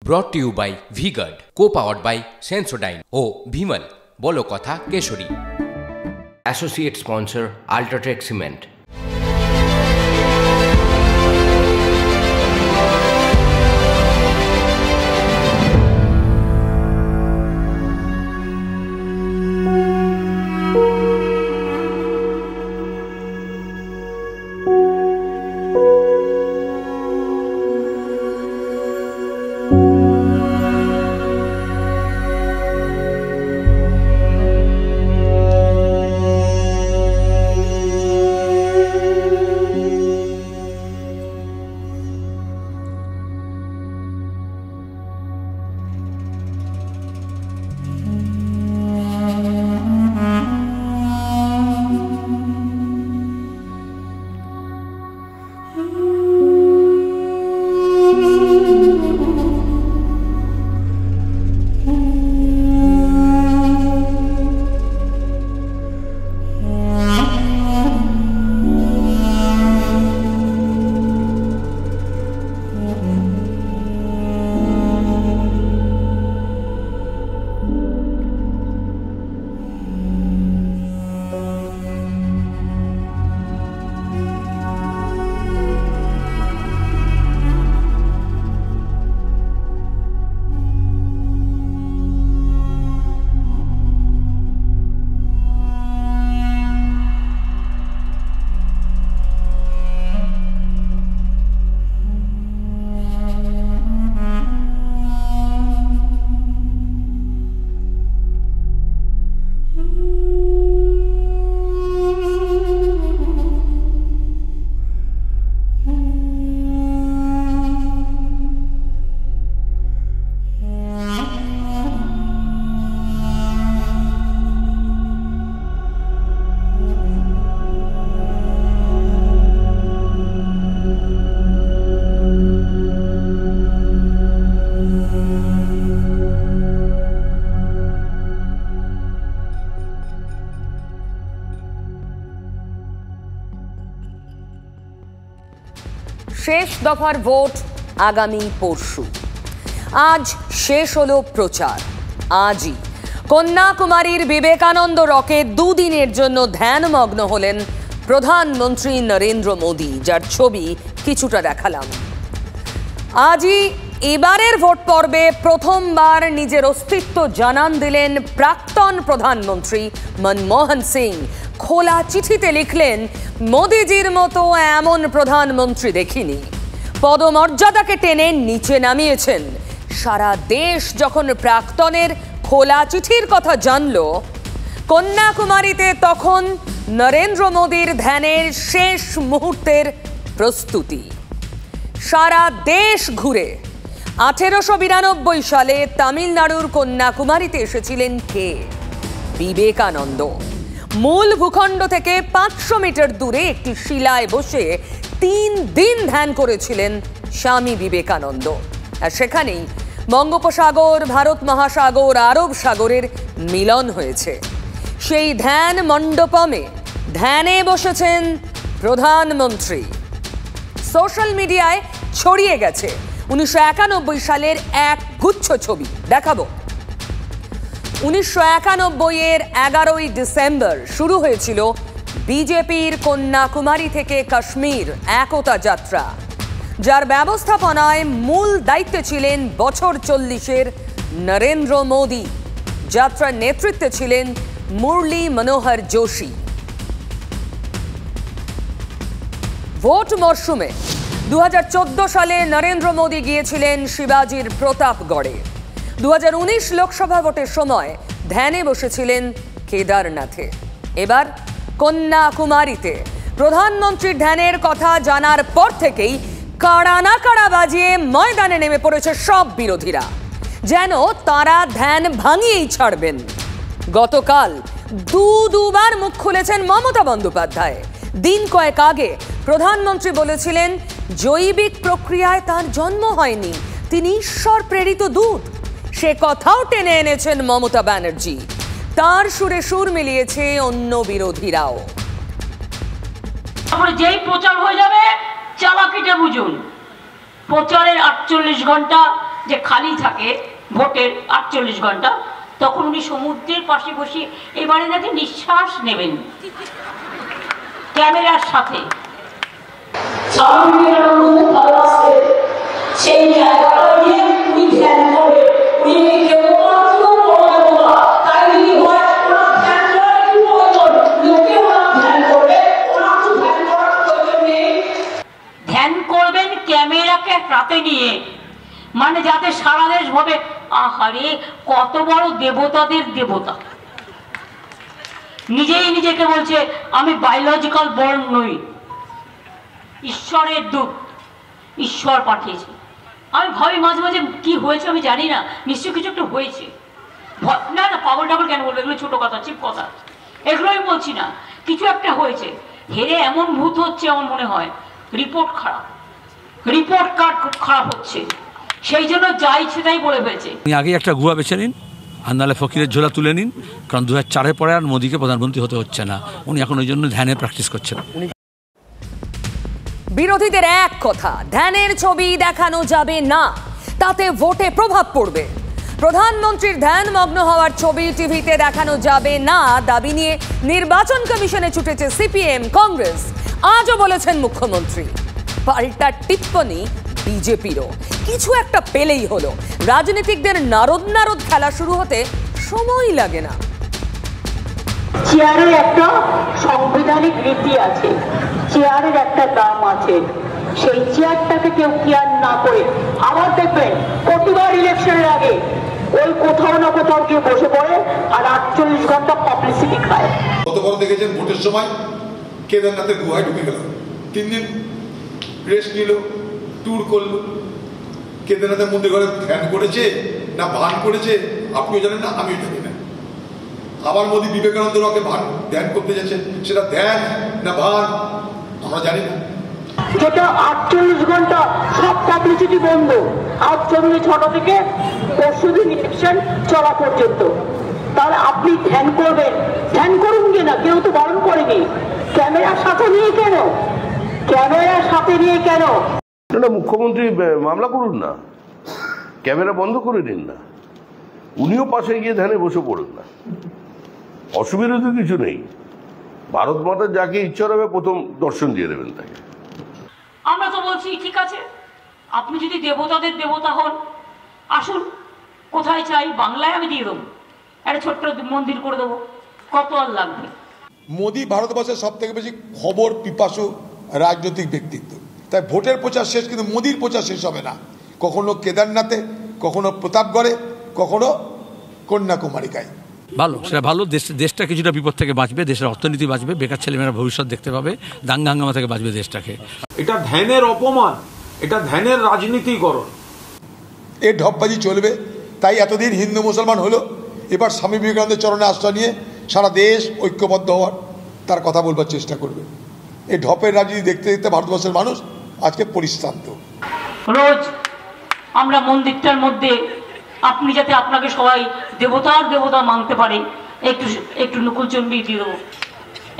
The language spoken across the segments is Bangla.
Brought to you by V-Guard, co-powered by Sensodyne O Vimal বলো কথা Keshari. Associate sponsor Ultratech Cement। শেষ দফার ভোট আগামী পরশু। আজ শেষ হলো প্রচার। আজই কন্যাকুমারীর বিবেকানন্দ রকে দুদিনের জন্য ধ্যানমগ্ন হলেন প্রধানমন্ত্রী নরেন্দ্র মোদী, যার ছবি কিছুটা দেখালাম। আজই এবারের ভোট পর্বে প্রথমবার নিজের অস্তিত্ব জানান দিলেন প্রাক্তন প্রধানমন্ত্রী মনমোহন সিং। খোলা চিঠিতে লিখলেন, মোদিজির মতো এমন প্রধানমন্ত্রী দেখিনি। পদমর্যাদাকে টেনে নিচে নামিয়েছেন। সারা দেশ যখন প্রাক্তনের খোলা চিঠির কথা জানল, কন্যাকুমারীতে তখন নরেন্দ্র মোদীর ধ্যানের শেষ মুহূর্তের প্রস্তুতি। সারা দেশ ঘুরে 1892 সালে তামিলনাড়ুর কন্যাকুমারীতে এসেছিলেন কে? বিবেকানন্দ। মূল ভূখণ্ড থেকে 500 মিটার দূরে একটি শিলায় বসে 3 দিন ধ্যান করেছিলেন স্বামী বিবেকানন্দ। আর সেখানেই বঙ্গোপসাগর, ভারত মহাসাগর, আরব সাগরের মিলন হয়েছে। সেই ধ্যান মণ্ডপমে ধ্যানে বসেছেন প্রধানমন্ত্রী। সোশ্যাল মিডিয়ায় ছড়িয়ে গেছে 1991 সালের এক গুচ্ছ ছবি। দেখাবো। 1991-এর 11ই ডিসেম্বর শুরু হয়েছিল বিজেপির কন্যাকুমারী থেকে কাশ্মীর একতা যাত্রা, যার ব্যবস্থাপনায় মূল দায়িত্বে ছিলেন বছর 40-এর নরেন্দ্র মোদী। যাত্রার নেতৃত্বে ছিলেন মুরলী মনোহর যোশী। ভোট মরশুমে 2014 সালে নরেন্দ্র মোদী গিয়েছিলেন শিবাজির প্রতাপগড়ে। 2019 লোকসভা ভোটের সময় ধ্যানে বসেছিলেন কেদারনাথে। এবার কন্যাকুমারীতে প্রধানমন্ত্রীর ধ্যানের কথা জানার পর থেকেই কাড়া না কাড়া বাজিয়ে ময়দানে নেমে পড়েছে সব বিরোধীরা, যেন তারা ধ্যান ভাঙিয়েই ছাড়বেন। গতকাল দুবার মুখ খুলেছেন মমতা বন্দ্যোপাধ্যায়। দিন কয়েক আগে প্রধানমন্ত্রী বলেছিলেন, জৈবিক প্রক্রিয়ায় তার জন্ম হয়নি, তিনি ঈশ্বর প্রেরিত দূত। সে কথাও টেনে এনেছেন মমতা ব্যানার্জি। তার সুরে সুর মিলিয়েছে অন্য বিরোধীরাও। যেই প্রচার হয়ে যাবে চালাকিটা বুঝুন। প্রচারের 48 ঘন্টা যে খালি থাকে ভোটের 48 ঘন্টা, তখন উনি সমুদ্রের পাশে বসে এবারে নাকি নিঃশ্বাস নেবেন ক্যামেরার সাথে। সেই জায়গাটা নিয়ে উনি ধ্যান করে, উনি ধ্যান করবেন ক্যামেরাকে হাতে নিয়ে, মানে যাতে সারা দেশ ভাবে আহারে কত বড় দেবতাদের দেবতা। নিজেই নিজেকে বলছে আমি বায়োলজিক্যাল বর্ন নই, ঈশ্বরের দূত, ঈশ্বর পাঠিয়েছে। আমি ভাবি মাঝে মাঝে কি হয়েছে আমি জানি না, নিশ্চয়ই কিছু একটা হয়েছে। না না পাগল টাগল কেন বলবো, এগুলো ছোট কথা, চিপ কথা, এগুলো আমি বলছি না। কিছু একটা হয়েছে, হেরে এমন ভূত হচ্ছে আমার মনে হয় রিপোর্ট খারাপ, রিপোর্ট কার্ড খুব খারাপ হচ্ছে, সেই জন্য যা ইচ্ছে তাই বলে ফেলছে। আগে একটা গুয়া বেছে নিন, আর নাহলে ফকিরের ঝোলা তুলে নিন, কারণ 2004-এর পরে আর মোদীকে প্রধানমন্ত্রী হতে হচ্ছে না। উনি এখন ওই জন্য ধ্যানে প্র্যাকটিস করছেন। বিরোধীদের এক কথা, ধ্যানের ছবি দেখানো যাবে না, তাতে ভোটে প্রভাব পড়বে। প্রধানমন্ত্রীর ধ্যানমগ্ন হওয়ার ছবি টিভিতে দেখানো যাবে না দাবি নিয়ে নির্বাচন কমিশনে ছুটেছে সিপিএম, কংগ্রেস। আজও বলেছেন মুখ্যমন্ত্রী। পাল্টা টিপ্পনি বিজেপিরও। কিছু একটা পেলেই হলো। রাজনীতিকদের নারদ নারদ খেলা শুরু হতে সময় লাগে না। চেয়ারের একটা সাংবিধানিক রীতি আছে, চেয়ারের একটা দাম আছে। সেই চেয়ারটাকে কেউ কেয়ার না করে আবার দেখবেন প্রতিবার ইলেকশনের আগে ওই কোথাও না কোথাও গিয়ে বসে পড়ে আর 48 ঘন্টা পাবলিসিটি খায়। গতবার দেখেছেন ভোটের সময় কেদারনাথের গুহায় ঢুকে গেল, 3 দিন রেস্ট নিল, ট্যুর করলো। কেদারনাথের মন্দির ঘরে ধ্যান করেছে না ভান করেছে আপনিও জানেন না, আমিও জানি না। আবার মোদী বিবেকানন্দ রকে ভান ধ্যান করতে যাচ্ছেন, সেটা ধ্যান না ভান আমরা জানি না। যেটা 48 ঘন্টা সব পাবলিসিটি বন্ধ, আজ সন্ধ্যে 6টা থেকে পরশুদিন ইলেকশন চলা পর্যন্ত। তাহলে আপনি ধ্যান করবেন, ধ্যান করুন কিনা, কেউ তো বারণ করেনি। ক্যামেরার সাথে নিয়ে কেন, ক্যামেরার সাথে নিয়ে কেন? না, মুখ্যমন্ত্রী মামলা করুন না, ক্যামেরা বন্ধ করে নিন না, উনিও পাশে গিয়ে ধ্যানে বসে পড়ুন না, অসুবিধা তো কিছু নেই। ভারত মাতার যাকে ইচ্ছা হবে প্রথম দর্শন দিয়ে দেবেন তাকে। আমরা তো বলছি ঠিক আছে, আপনি যদি দেবতাদের দেবতা হন আসুন, কোথায় চাই বাংলায় আমি দিয়ে দেবো, একটা ছোট্ট মন্দির করে দেবো, কত আর লাগবে। মোদী ভারতবর্ষের সব থেকে বেশি খবর পিপাসু রাজনৈতিক ব্যক্তিত্ব, তাই ভোটের প্রচার শেষ, কিন্তু মোদীর প্রচার শেষ হবে না। কখনো কেদারনাথে, কখনো প্রতাপগড়ে, কখনো কন্যাকুমারিকায়। ভালো, সেটা ভালো। দেশটা কিছুটা বিপদ থেকে বাঁচবে, দেশের অর্থনীতি বাঁচবে, বেকার ছেলেমেয়েরা ভবিষ্যৎ দেখতে পাবে, দাঙ্গা হাঙ্গামা থেকে বাঁচবে দেশটাকে। এটা ধ্যানের অপমান, এটা ধ্যানের রাজনীতিকরণ, এ ঢপবাজি চলবে। তাই এতদিন হিন্দু মুসলমান হলো, এবার স্বামী বিবেকানন্দের চরণে আশ্রয় নিয়ে সারা দেশ ঐক্যবদ্ধ হওয়ার তার কথা বলবার চেষ্টা করবে। এই ঢপের রাজনীতি দেখতে দেখতে ভারতবর্ষের মানুষ আজকে পরিশ্রান্ত। রোজ আমরা মন্দিরটার মধ্যে আপনি যাতে আপনাকে সবাই দেবতার দেবতা মানতে পারে, একটু একটু নকুলচণ্ডী দিয়ে দেবো,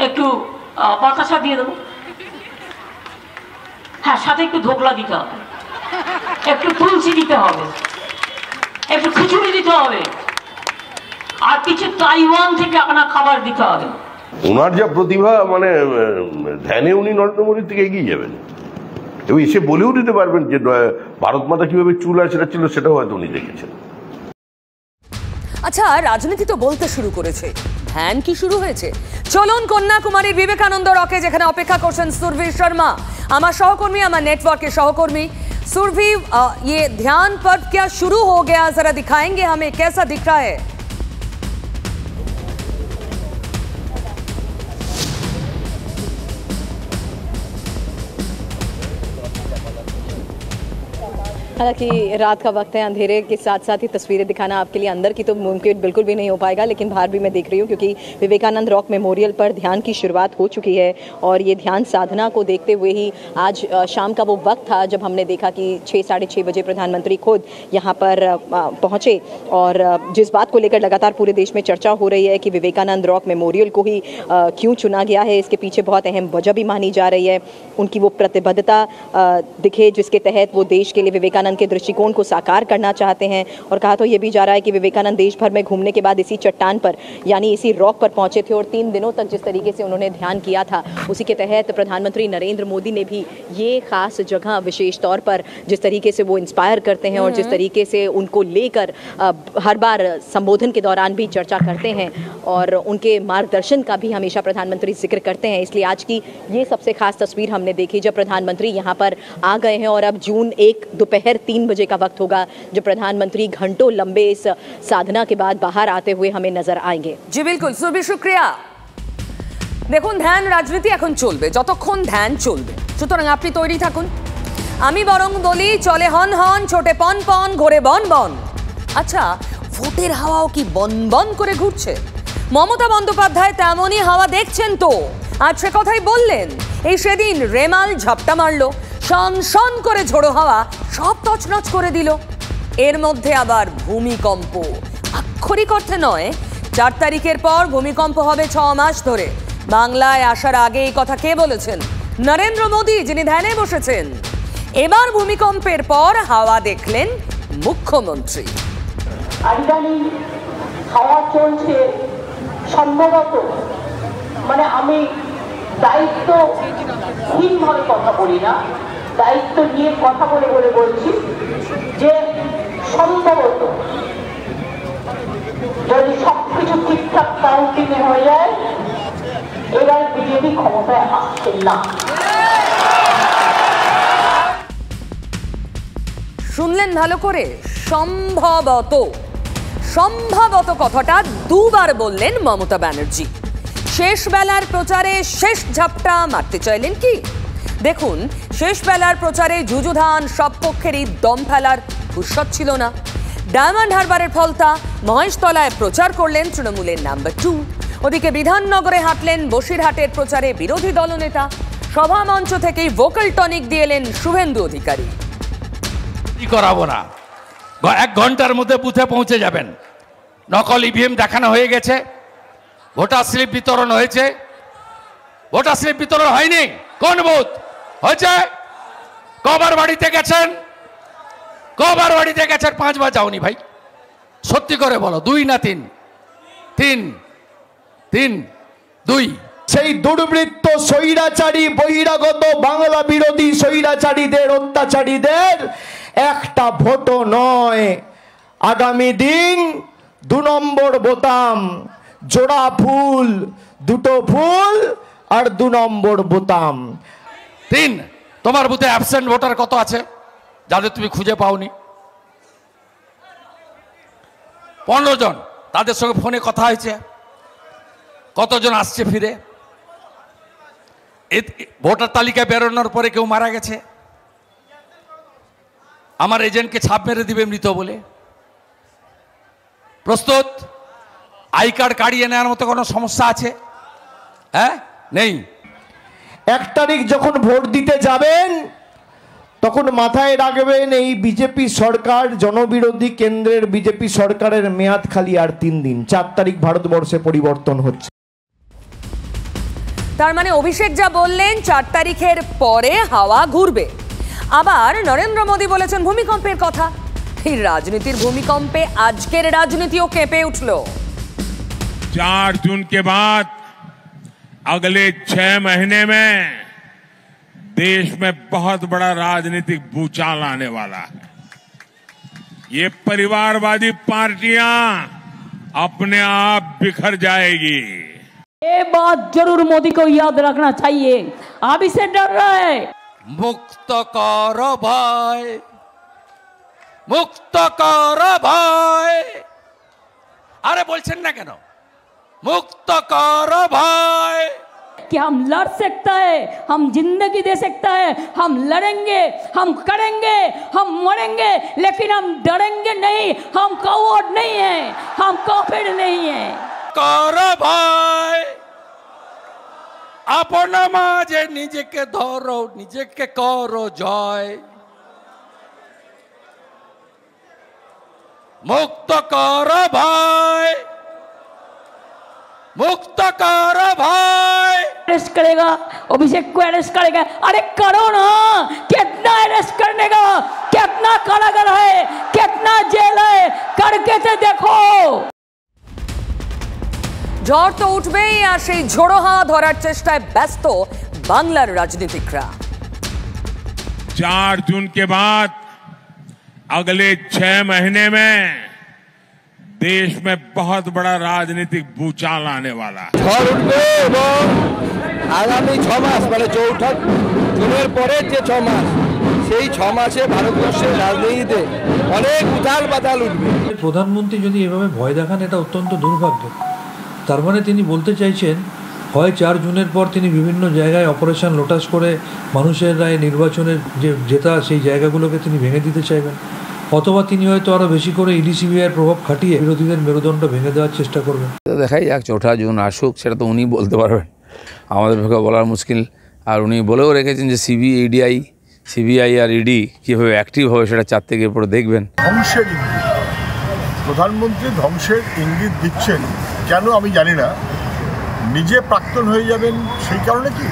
একটু বাতাসা দিয়ে দেবো, হ্যাঁ সাথে একটু ধোকলা দিতে হবে, একটু তুলসী দিতে হবে, একটু খিচুড়ি দিতে হবে, আর কিছু তাইওয়ান থেকে আনা খাবার দিতে হবে। ওনার যা প্রতিভা, মানে ধ্যানে উনি নরেন্দ্র মোদীর থেকে এগিয়ে যাবেন এবং এসে বলেও দিতে পারবেন যে ভারত মাতা কিভাবে চুল আছড়া ছিল সেটাও হয়তো উনি দেখেছেন। আচ্ছা, রাজনীতি তো বলতে শুরু করেছে, ধ্যান কি শুরু হয়েছে? চলুন কন্যাকুমারীর বিবেকানন্দ রকে, যেখানে অপেক্ষা করছেন সুরভি শর্মা, আমার সহকর্মী, আমার নেটওয়ার্কের সহকর্মী। सुरभि, ये ध्यान पर्व क्या शुरू हो गया, जरा दिखाएंगे हमें, कैसा दिख रहा है? हालांकि रात का वक्त है, अंधेरे के साथ साथ ही तस्वीरें दिखाना आपके लिए अंदर की तो मुमकिन बिल्कुल भी नहीं हो पाएगा, लेकिन बाहर भी मैं देख रही हूँ क्योंकि विवेकानंद रॉक मेमोरियल पर ध्यान की शुरुआत हो चुकी है। और ये ध्यान साधना को देखते हुए ही आज शाम का वो वक्त था जब हमने देखा कि 6-6:30 बजे प्रधानमंत्री खुद यहाँ पर पहुँचे। और जिस बात को लेकर लगातार पूरे देश में चर्चा हो रही है कि विवेकानंद रॉक मेमोरियल को ही क्यों चुना गया है, इसके पीछे बहुत अहम वजह भी मानी जा रही है। उनकी वो प्रतिबद्धता दिखे जिसके तहत वो देश के लिए विवेकानंद विवेकानंद के दृष्टिकोण को साकार करना चाहते हैं। और कहा तो ये भी जा रहा है कि विवेकानंद देश भर में घूमने के बाद इसी चट्टान पर यानी इसी रॉक पर पहुंचे थे और 3 दिनों तक जिस तरीके से उन्होंने ध्यान किया था, उसी के तहत प्रधानमंत्री नरेंद्र मोदी ने भी ये खास जगह विशेष तौर पर जिस तरीके से वो इंस्पायर करते हैं और जिस तरीके से उनको लेकर हर बार संबोधन के दौरान भी चर्चा करते हैं और उनके मार्गदर्शन का भी हमेशा प्रधानमंत्री जिक्र करते हैं। इसलिए आज की ये सबसे खास तस्वीर हमने देखी जब प्रधानमंत्री यहाँ पर आ गए हैं और अब जून 1 दोपहर 3 बजे का वक्त होगा जब प्रधानमंत्री घंटों लंबे इस साधना के बाद बाहर आते हुए हमें नजर आएंगे। जी बिल्कुल सुरभि, शुक्रिया। দেখুন ধ্যান রাজনীতি এখন চলবে, যতক্ষণ ধ্যান চলবে, সুতরাং আপনি তৈরি থাকুন। আমি বরং বলি চলে হন হন, ছোটে পন পন, ঘোরে বন বন। আচ্ছা, ভোটের হাওয়াও কি বন বন করে ঘুরছে? মমতা বন্দ্যোপাধ্যায় তেমনই হাওয়া দেখছেন তো, আজ সে কথাই বললেন। এই সেদিন রেমাল ঝাপটা মারলো, শন শন করে ঝোড়ো হাওয়া সব তছনছ করে দিল। এর মধ্যে আবার ভূমিকম্প, আক্ষরিক অর্থে নয়। 4 তারিখের পর ভূমিকম্প হবে 6 মাস ধরে। বাংলায় আসার আগে এই কথা কে বলেছেন? নরেন্দ্র মোদী, যিনি ধ্যানে বসেছেন। এবার ভূমিকম্পের পর হাওয়া দেখলেন মুখ্যমন্ত্রী। ইদানিং হাওয়া চলছে সম্ভবত, মানে আমি দায়িত্বহীনভাবে কথা বলি না, দায়িত্ব নিয়ে কথা বলে বলে বলছি যে সম্ভবত যদি সবকিছু ঠিকঠাক কাউন্টিং হয়ে যায় এবার বিজেপি ক্ষমতায় আসছে না। শুনলেন ভালো করে? সম্ভবত, সম্ভবত কথাটা দুবার বললেন মমতা ব্যানার্জি। শেষ বেলার প্রচারে শেষ ঝাপটা মারতে চাইলেন কি? দেখুন, শেষ বেলার প্রচারে যুযুধান সব পক্ষেরই দম ফেলার ফুরসত ছিল না। ডায়মন্ড হারবারের ফলতা মহেশতলায় প্রচার করলেন তৃণমূলের নাম্বার 2। ওদিকে বিধাননগরে হাঁটলেন বসিরহাটের প্রচারে বিরোধী দলনেতা। সভা মঞ্চ থেকেই ভোকাল টনিক দিয়ে এলেন শুভেন্দু অধিকারী। করাবো না, 1 ঘন্টার মধ্যে বুথে পৌঁছে যাবেন। নকল ইভিএম দেখানো হয়ে গেছে, ভোটার স্লিপ বিতরণ হয়েছে। ভোটার স্লিপ বিতরণ হয়নি, কোন বুথ হয়েছে? কবার বাড়িতে গেছেন? কবার বাড়িতে গেছেন? 5 বার যাওনি ভাই, সত্যি করে বলো, 2 না 3? 3, 2। সেই দুর্বৃত্ত স্বৈরাচারী বহিরাগত বাংলা বিরোধী স্বৈরাচারীদের অত্যাচারীদের একটা ভোটও নয়। আগামী দিন 2 নম্বর বোতাম, জোড়া ফুল, 2টো ফুল আর 2 নম্বর বোতাম। 3, তোমার বুথে অ্যাবসেন্ট ভোটার কত আছে যাদের তুমি খুঁজে পাওনি? 15 জন, তাদের সঙ্গে ফোনে কথা হয়েছে। কতজন আসছে ফিরে? ভোটার তালিকা বেরোনোর পরে কেউ মারা গেছে, আমার এজেন্টকে ছাপ মেরে দিবে মৃত বলে। প্রস্তুত? আই কার্ড কাড়িয়ে নেওয়ার মতো কোনো সমস্যা আছে? হ্যাঁ, নেই। 1 তারিখ যখন ভোট দিতে যাবেন তখন মাথায় রাখবেন এই বিজেপি সরকার, জনবিরোধী কেন্দ্রের বিজেপি সরকারের মেয়াদ খালি আর 3 দিন। 4 তারিখ ভারতবর্ষে পরিবর্তন হচ্ছে। তার মানে অভিষেক যা বললেন 4 তারিখের পরে হাওয়া ঘুরবে। আবার নরেন্দ্র মোদী বলেছেন ভূমিকম্পের কথা। এই রাজনীতির ভূমিকম্পে আজকের রাজনীতিও কেঁপে উঠল। 4 जून के बाद अगले 6 महीने में देश में बहुत बड़ा राजनीतिक भूचाल आने वाला है। ये परिवारवादी पार्टियां अपने आप बिखर जाएगी। ये बात जरूर मोदी को याद रखना चाहिए, आप इससे डर रहे हैं। মুক্ত কর ভাই, মুক্ত কর ভাই। আরে বলছেন না কেন? মুক্ত কর ভাই। कि हम लड़ सकता है, हम जिंदगी दे सकता है, हम लड़ेंगे, हम करेंगे, हम मरेंगे, लेकिन हम डरेंगे नहीं। हम कावर्ड नहीं है, हम काफिर नहीं है। কর ভাই, আপনা মাঝে নিজেকে ধরো, নিজেকে করো জয়। মুক্ত কর ভাই, मुक्त कर भाई। अरेस्ट करेगा, अभिषेक को अरेस्ट करेगा। अरे करो ना, कितना अरेस्ट करने का, कितना कारागार है, कितना जेल है, करके तो देखो। ঝড় তো উঠবেই, আর সেই ঝোড়ো হাওয়া ধরার চেষ্টায় ব্যস্ত বাংলার রাজনীতিকরা। 4 जून के बाद अगले 6 महीने में देश में बहुत बड़ा राजनीतिक भूचाल आने वाला है। ঝড় উঠবে এবং আগামী 6 মাস মানে 4 জুনের পরে যে 6 মাস, সেই 6 মাসে ভারতবর্ষের রাজনীতিতে অনেক উথাল পাতাল উঠবে। প্রধানমন্ত্রী যদি এভাবে ভয় দেখান, এটা অত্যন্ত দুর্ভাগ্য। তার মানে তিনি বলতে চাইছেন, হয় 4 জুনের পর তিনি বিভিন্ন জায়গায় অপারেশন লোটাস করে মানুষের রায় নির্বাচনের যে জেতা সেই জায়গাগুলোকে তিনি ভেঙে দিতে চাইবেন, অথবা তিনি হয়তো আরও বেশি করে ইডি সিবিআইয়ের প্রভাব খাটিয়ে বিরোধীদের মেরুদণ্ড ভেঙে দেওয়ার চেষ্টা করবেন। দেখাই যাক 4 জুন আসুক, সেটা তো উনি বলতে পারবেন, আমাদের পক্ষে বলার মুশকিল। আর উনি বলেও রেখেছেন যে সিবিআই আর ইডি কীভাবে অ্যাক্টিভ হবে সেটা 4 থেকে পরে দেখবেন। ধ্বংসের ইঙ্গিত, প্রধানমন্ত্রী ধ্বংসের ইঙ্গিত দিচ্ছেন কেন আমি জানি না। নিজে প্রাক্তন হয়ে যাবেন সেই কারণে কি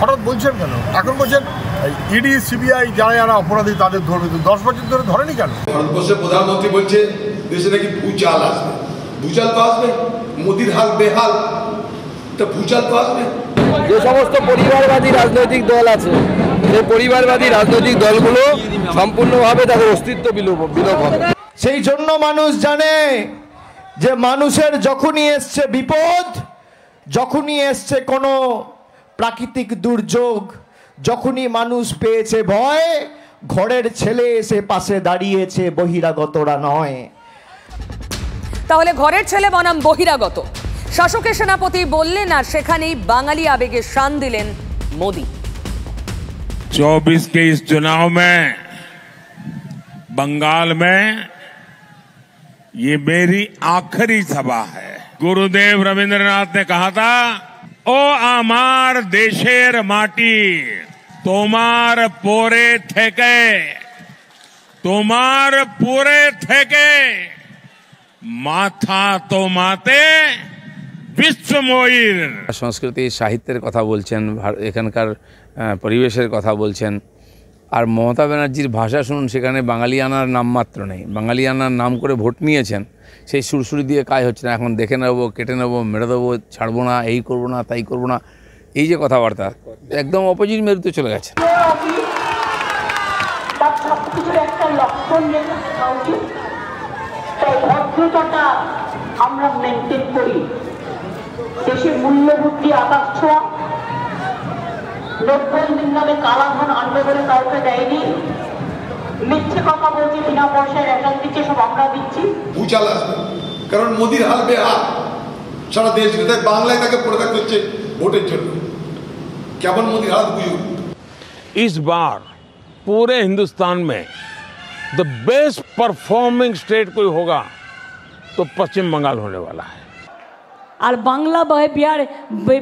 হঠাৎ বলছেন কেন? এখন বলছেন ইডি সিবিআই যারা যারা অপরাধী তাদের ধরবে, তো 10 বছর ধরে ধরেনি কেন? ভারতবর্ষের প্রধানমন্ত্রী বলছে দেশে নাকি ভূচাল আসবে। ভূচাল তো আসবে, মোদির হাল বেহাল, তা ভূচাল তো আসবে। যে সমস্ত পরিবারবাদী রাজনৈতিক দল আছে, সেই পরিবারবাদী রাজনৈতিক দলগুলো সম্পূর্ণভাবে তাদের অস্তিত্ব বিলোপ হবে। সেই জন্য মানুষ জানে যে মানুষের যখনই এসছে বিপদ, যখনই এসছে কোনো প্রাকৃতিক দুর্যোগ, যখনই মানুষ পেয়েছে ভয়, ঘরের ছেলে এসে পাশে দাঁড়িয়েছে, বহিরাগতরা নয়। তাহলে ঘরের ছেলে বনাম বহিরাগত, শাসকের সেনাপতি বললেন, আর সেখানেই বাঙালি আবেগে শান দিলেন মোদি। 24 के इस चुनाव में बंगाल में ये मेरी आखिरी सभा है। गुरुदेव रविंद्रनाथ ने कहा था, ओ आमार देशेर माटी তোমার পরে থেকে, তোমার পরে থেকে মাথা তোমাতে বিশ্বময়ীর। সংস্কৃতি সাহিত্যের কথা বলছেন, এখানকার পরিবেশের কথা বলছেন। আর মমতা ব্যানার্জির ভাষা শুনুন, সেখানে বাঙালিয়ানার নামমাত্র নেই। বাঙালিয়ানার নাম করে ভোট নিয়েছেন, সেই সুরসুরি দিয়ে কাজ হচ্ছে না। এখন দেখে নেবো, কেটে নেবো, মেরে দেবো, ছাড়বো না, এই করবো না, তাই করবো না, এই যে কথাবার্তা একদম অপোজিট মেরুতে চলে গেছে। আমরা মেনটেন করি, দেশের মূল্যবৃদ্ধি আকাশ ছোঁয়া, নোটবন্দির নামে কালাধন আনবে বলে কাউকে দেয়নি, মিথ্যে কথা বলছে, বিনা পয়সায় রেশন দিচ্ছে, সব আমরা দিচ্ছি। ভূচাল আসবে, কারণ মোদির হাল বেহাল সারা দেশ জুড়ে। তাই বাংলায় তাকে পড়ে থাকতে হচ্ছে ভোটের জন্য। কেমন মোদির হাল বুঝুন। इस बार पूरे हिंदुस्तान में द बेस्ट परफॉर्मिंग स्टेट कोई होगा तो पश्चिम बंगाल होने वाला है। আর বাংলা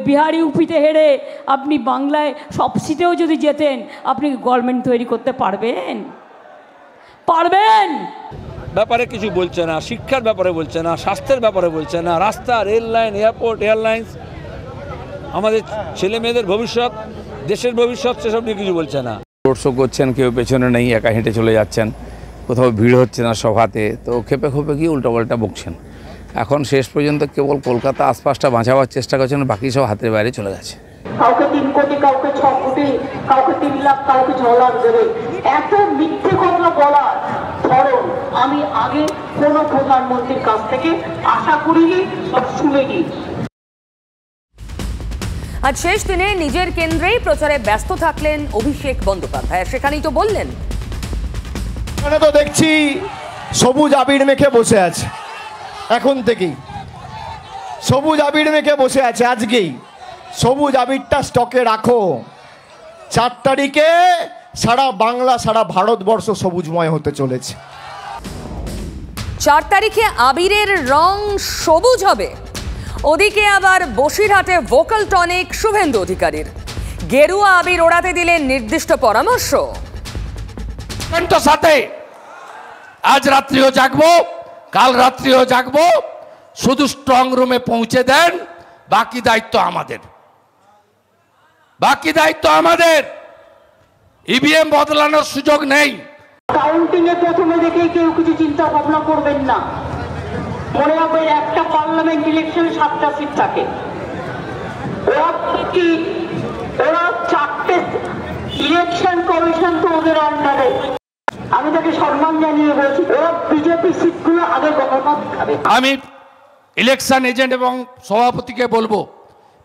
বিহার ইউপিতে হেরে আপনি বাংলায় সব সিটেও যদি যেতেন, আপনি গভর্নমেন্ট তৈরি করতে পারবেন? ব্যাপারে কিছু বলছে না, শিক্ষার ব্যাপারে বলছে না, স্বাস্থ্যের ব্যাপারে বলছে না, রাস্তা, রেল লাইন, এয়ারপোর্ট, এয়ারলাইন্স, আমাদের ছেলে মেয়েদের ভবিষ্যৎ, দেশের ভবিষ্যৎ, সেসব নিয়ে কিছু বলছে না। রোড শো করছেন, কেউ পেছনে নেই, একা হেঁটে চলে যাচ্ছেন, কোথাও ভিড় হচ্ছে না সভাতে, তো খেপে খেপে গিয়ে উল্টোপাল্টা বকছেন। এখন শেষ পর্যন্ত কেবল কলকাতা আশপাশটা বাঁচাবার চেষ্টা করছেন, বাকি সব হাতের বাইরে চলে গেছে। কাউকে 3 কোটি, কাউকে 6 কোটি, কাউকে 3 লাখ, কাউকে 6 লাখ দেবে। এত মিথ্যে কথা বলার ধরন আমি আগে কোনো প্রধানমন্ত্রীর কাছ থেকে আশা করিনি, সব শুনেনি। আজ শেষ দিনে নিজের কেন্দ্রেই প্রচারে ব্যস্ত থাকলেন অভিষেক বন্দ্যোপাধ্যায়। সেখানেই তো বললেন, এখানে তো দেখছি সবুজ আবির মেখে বসে আছে, এখন থেকেই সবুজ আবির মেখে বসে আছে। আজকেই সবুজ আবিরটা স্টকে রাখো, 4 তারিখে সারা বাংলা, সারা ভারতবর্ষ সবুজময় হতে চলেছে। 4 তারিখে আবিরের রং সবুজ হবে। ওদিকে আবার বসিরহাটে ভোকাল টনিক শুভেন্দু অধিকারীর। গেরুয়া আবির ওড়াতে দিলেন নির্দিষ্ট পরামর্শ। সাথে আজ রাত্রিও জাগবো, কাল রাত্রিও জাগবো, শুধু স্ট্রং রুমে পৌঁছে দেন, বাকি দায়িত্ব আমাদের। বাকি দায়িত্ব আমাদের। ইভিএম বদলানোর সুযোগ নেই। কাউন্টিং এ প্রথমে দেখে কেউ কিছু চিন্তা ভাবনা করবেন না। মনে রাখবেন একটা পার্লামেন্ট ইলেকশনে 7টা সিট থাকে। ওরা 4টে ইলেকশন কমিশন তো ওদের আন্ডারে। আমি তাকে সম্মান জানিয়ে বলছি, ওরা বিজেপি সিটগুলো আগে গণনা খাবে। আমি ইলেকশন এজেন্ট এবং সভাপতিকে বলবো,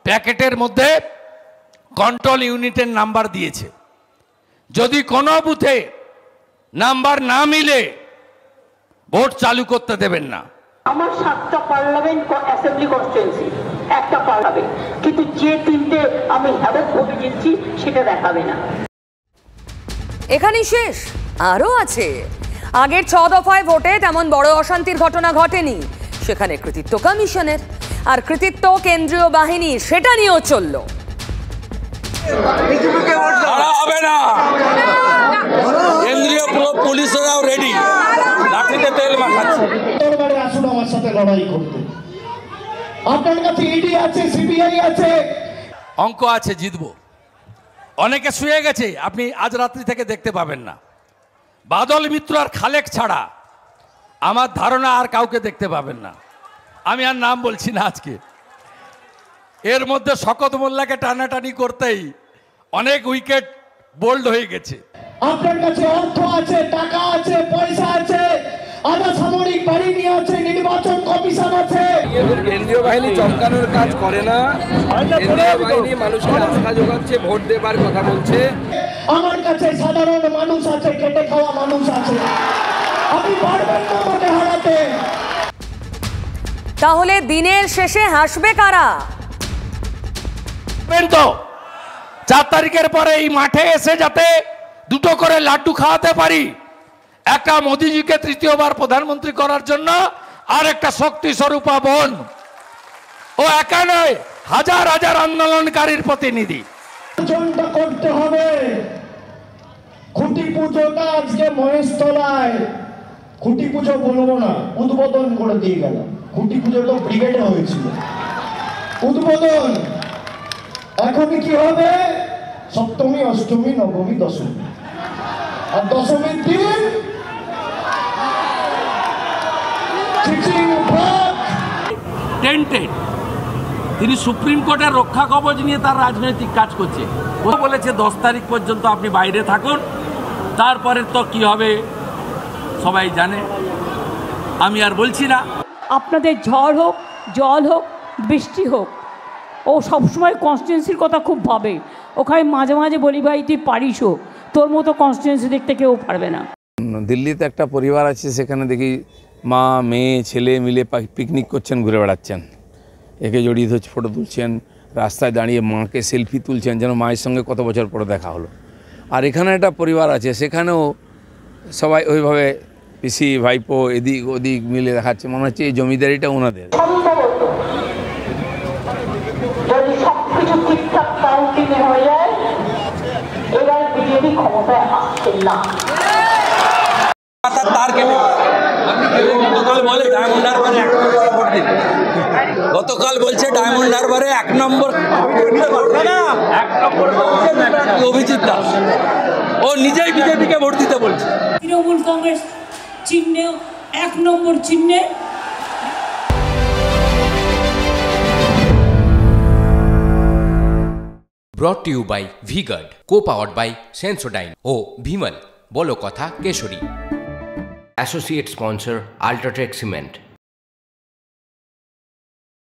প্যাকেটের মধ্যে কন্ট্রোল ইউনিটের নাম্বার দিয়েছে, যদি কোনো বুথে নাম্বার না মিলে ভোট চালু করতে দেবেন না। আমার 7টা পার্লামেন্ট অ্যাসেম্বলি কনস্টিটুয়েন্সি, একটা পার্লামেন্ট, কিন্তু যে 3টে আমি হ্যাভক ভোটে জিতছি সেটা দেখাবে না। এখানেই শেষ? আরও আছে। আগের 6 দফায় ভোটে তেমন বড় অশান্তির ঘটনা ঘটেনি, সেখানে কৃতিত্ব কমিশনের, আর কৃতিত্ব কেন্দ্রীয় বাহিনী, সেটা নিয়েও চলল। হবে না, কেন্দ্রীয় পুলিশেরাও রেডি, লাঠিতে তেল মাখাচ্ছে। আসুন আমার সাথে লড়াই করতে। আপনার কাছে ইডি আছে, সিবিআই আছে, অঙ্ক আছে, জিতবো। অনেকে শুয়ে গেছে, আপনি আজ রাত্রি থেকে দেখতে পাবেন না। বাদল মিত্র আর খালেক ছাড়া আমার ধারণা আর কাউকে দেখতে পাবেন না। আমি আর নাম বলছি না আজকে। এর মধ্যে শকত মোল্লাকে টানাটানি করতেই অনেক উইকেট বোল্ড হয়ে গেছে। আপনার কাছে অর্থ আছে, টাকা আছে, পয়সা আছে, আধা সামরিক বাহিনী আছে, নির্বাচন কমিশন আছে। কেন্দ্রীয় বাহিনী চমকানোর কাজ করে না, কেন্দ্রীয় বাহিনী মানুষকে আস্থা যোগাচ্ছে, ভোট দেবার কথা বলছে। আমার কাছে সাধারণ মানুষ আছে, খেটে খাওয়া মানুষ আছে, আপনি পারবেন না আমাকে হারাতে। তাহলে দিনের শেষে হাসবে কারা? তো 4 তারিখের পরে এই মাঠে এসে যাতে 2টো করে লাড্ডু খাওয়াতে পারি, একটা মোদিজিকে 3য়বার প্রধানমন্ত্রী করার জন্য, আর একটা শক্তি স্বরূপা বোন। ও একা নয়, হাজার হাজার আন্দোলনকারীর প্রতিনিধি। করতে হবে। খুঁটি পুজোটা আজকে মহেশতলায়, খুঁটি পুজো বলবো না, উদ্বোধন করে দিয়ে গেলাম। খুঁটি পুজো তো ব্রিগেডে হয়েছিল, উদ্বোধন। এখনই কি হবে? সপ্তমী, অষ্টমী, নবমী, দশমী, আর দশমীর দিন টেন্টেড। তিনি সুপ্রিম কোর্টের রক্ষা কবচ নিয়ে তার রাজনৈতিক কাজ করছে। ও বলেছে 10 তারিখ পর্যন্ত আপনি বাইরে থাকুন, তারপরে তো কি হবে সবাই জানে, আমি আর বলছি না। আপনাদের ঝড় হোক, জল হোক, বৃষ্টি হোক, ও সবসময় কনস্টিটুয়েন্সির কথা খুব ভাবে। ওখানে মাঝে মাঝে বলি, ভাই তুই পারিসও, তোর মতো কনস্টিটুয়েন্সি দেখতে কেউ পারবে না। দিল্লিতে একটা পরিবার আছে, সেখানে দেখি মা, মেয়ে, ছেলে মিলে পিকনিক করছেন, ঘুরে বেড়াচ্ছেন, একে জড়িয়ে ধরছে, ফটো তুলছেন, রাস্তায় দাঁড়িয়ে মাকে সেলফি তুলছেন, যেন মায়ের সঙ্গে কত বছর পরে দেখা হলো। আর এখানে একটা পরিবার আছে, সেখানেও সবাই ওইভাবে পিসি, ভাইপো, এদিক ওদিক মিলে দেখাচ্ছে, মনে হচ্ছে এই জমিদারিটা ওনাদের। যদি সবকিছু ঠিকঠাক কাউন্টিং হয়ে যায়, এবার বিজেপি ক্ষমতায় আসছে না। গতকাল বলছে ডায়মন্ড হারবারে 1 নম্বর অভিজিৎ দাস, ও নিজেই বিজেপিকে ভোট দিতে বলছে। তৃণমূল কংগ্রেস চিহ্নে 1 নম্বর চিহ্নে। Brought to you by V-Guard, co-powered by Sensodyne O Bhimal, বলো কথা Keshari. Associate sponsor Ultratech Cement.